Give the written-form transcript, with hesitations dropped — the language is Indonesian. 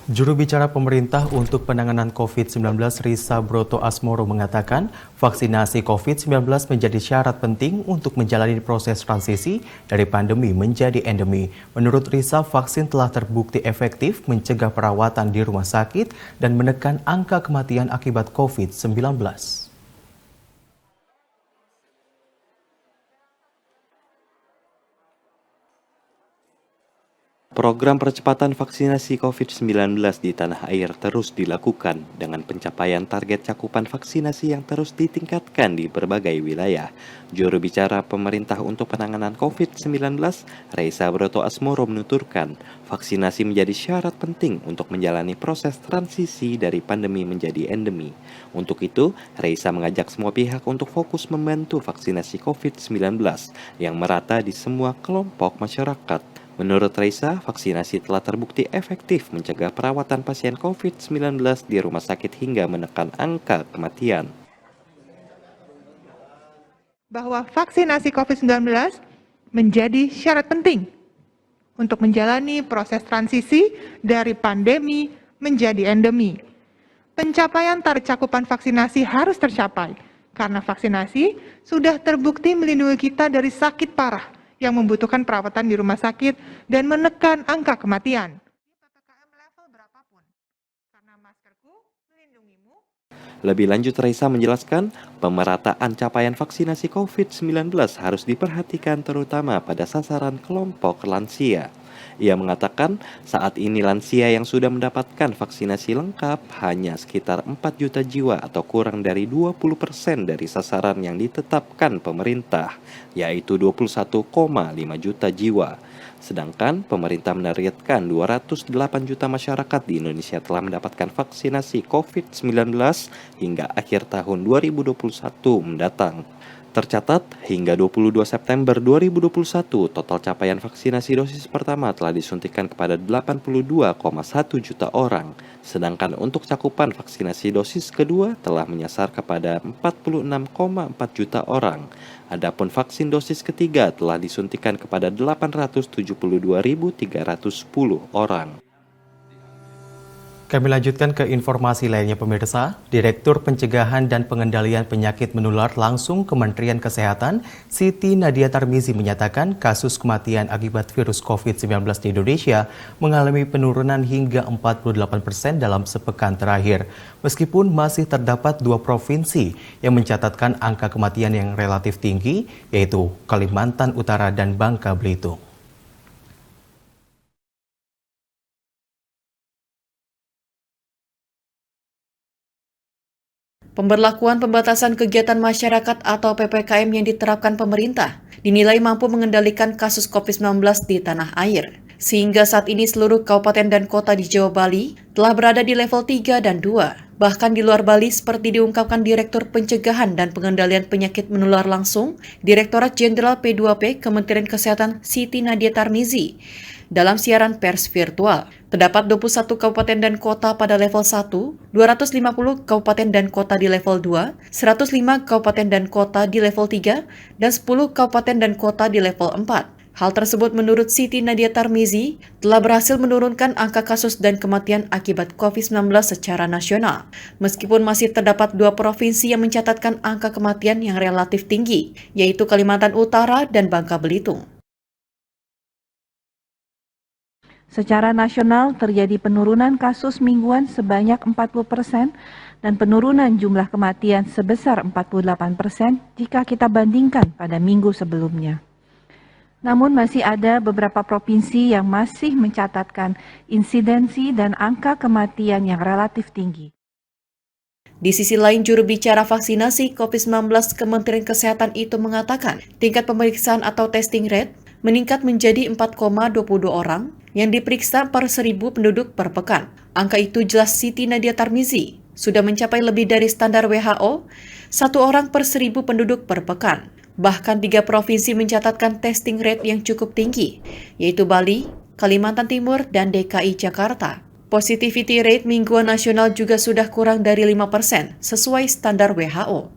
Juru bicara pemerintah untuk penanganan COVID-19 Risa Broto Asmoro mengatakan vaksinasi COVID-19 menjadi syarat penting untuk menjalani proses transisi dari pandemi menjadi endemi. Menurut Risa, vaksin telah terbukti efektif mencegah perawatan di rumah sakit dan menekan angka kematian akibat COVID-19. Program percepatan vaksinasi COVID-19 di tanah air terus dilakukan dengan pencapaian target cakupan vaksinasi yang terus ditingkatkan di berbagai wilayah. Juru bicara pemerintah untuk penanganan COVID-19, Risa Broto Asmoro menuturkan, vaksinasi menjadi syarat penting untuk menjalani proses transisi dari pandemi menjadi endemi. Untuk itu, Risa mengajak semua pihak untuk fokus membantu vaksinasi COVID-19 yang merata di semua kelompok masyarakat. Menurut Risa, vaksinasi telah terbukti efektif mencegah perawatan pasien COVID-19 di rumah sakit hingga menekan angka kematian. Bahwa vaksinasi COVID-19 menjadi syarat penting untuk menjalani proses transisi dari pandemi menjadi endemi. Pencapaian target cakupan vaksinasi harus tercapai karena vaksinasi sudah terbukti melindungi kita dari sakit parah yang membutuhkan perawatan di rumah sakit dan menekan angka kematian. PPKM level berapapun, karena maskerku melindungimu. Lebih lanjut, Risa menjelaskan, pemerataan capaian vaksinasi COVID-19 harus diperhatikan terutama pada sasaran kelompok lansia. Ia mengatakan, saat ini lansia yang sudah mendapatkan vaksinasi lengkap hanya sekitar 4 juta jiwa atau kurang dari 20% dari sasaran yang ditetapkan pemerintah, yaitu 21,5 juta jiwa. Sedangkan pemerintah menargetkan 208 juta masyarakat di Indonesia telah mendapatkan vaksinasi COVID-19 hingga akhir tahun 2021 mendatang. Tercatat, hingga 22 September 2021, total capaian vaksinasi dosis pertama telah disuntikan kepada 82,1 juta orang, sedangkan untuk cakupan vaksinasi dosis kedua telah menyasar kepada 46,4 juta orang. Adapun vaksin dosis ketiga telah disuntikan kepada 872.310 orang. Kami lanjutkan ke informasi lainnya pemirsa. Direktur Pencegahan dan Pengendalian Penyakit Menular langsung Kementerian Kesehatan, Siti Nadia Tarmizi menyatakan kasus kematian akibat virus COVID-19 di Indonesia mengalami penurunan hingga 48% dalam sepekan terakhir. Meskipun masih terdapat 2 provinsi yang mencatatkan angka kematian yang relatif tinggi, yaitu Kalimantan Utara dan Bangka Belitung. Pemberlakuan pembatasan kegiatan masyarakat atau PPKM yang diterapkan pemerintah dinilai mampu mengendalikan kasus COVID-19 di tanah air. Sehingga saat ini seluruh kabupaten dan kota di Jawa Bali telah berada di level 3 dan 2. Bahkan di luar Bali seperti diungkapkan Direktur Pencegahan dan Pengendalian Penyakit Menular langsung, Direktorat Jenderal P2P Kementerian Kesehatan Siti Nadia Tarmizi. Dalam siaran pers virtual, terdapat 21 kabupaten dan kota pada level 1, 250 kabupaten dan kota di level 2, 105 kabupaten dan kota di level 3, dan 10 kabupaten dan kota di level 4. Hal tersebut menurut Siti Nadia Tarmizi telah berhasil menurunkan angka kasus dan kematian akibat COVID-19 secara nasional. Meskipun masih terdapat 2 provinsi yang mencatatkan angka kematian yang relatif tinggi, yaitu Kalimantan Utara dan Bangka Belitung. Secara nasional terjadi penurunan kasus mingguan sebanyak 40% dan penurunan jumlah kematian sebesar 48% jika kita bandingkan pada minggu sebelumnya. Namun masih ada beberapa provinsi yang masih mencatatkan insidensi dan angka kematian yang relatif tinggi. Di sisi lain, juru bicara vaksinasi COVID-19 Kementerian Kesehatan itu mengatakan tingkat pemeriksaan atau testing rate meningkat menjadi 4,22 orang yang diperiksa per 1.000 penduduk per pekan. Angka itu jelas Siti Nadia Tarmizi sudah mencapai lebih dari standar WHO, 1 orang per 1.000 penduduk per pekan. Bahkan 3 provinsi mencatatkan testing rate yang cukup tinggi, yaitu Bali, Kalimantan Timur, dan DKI Jakarta. Positivity rate mingguan nasional juga sudah kurang dari 5% sesuai standar WHO.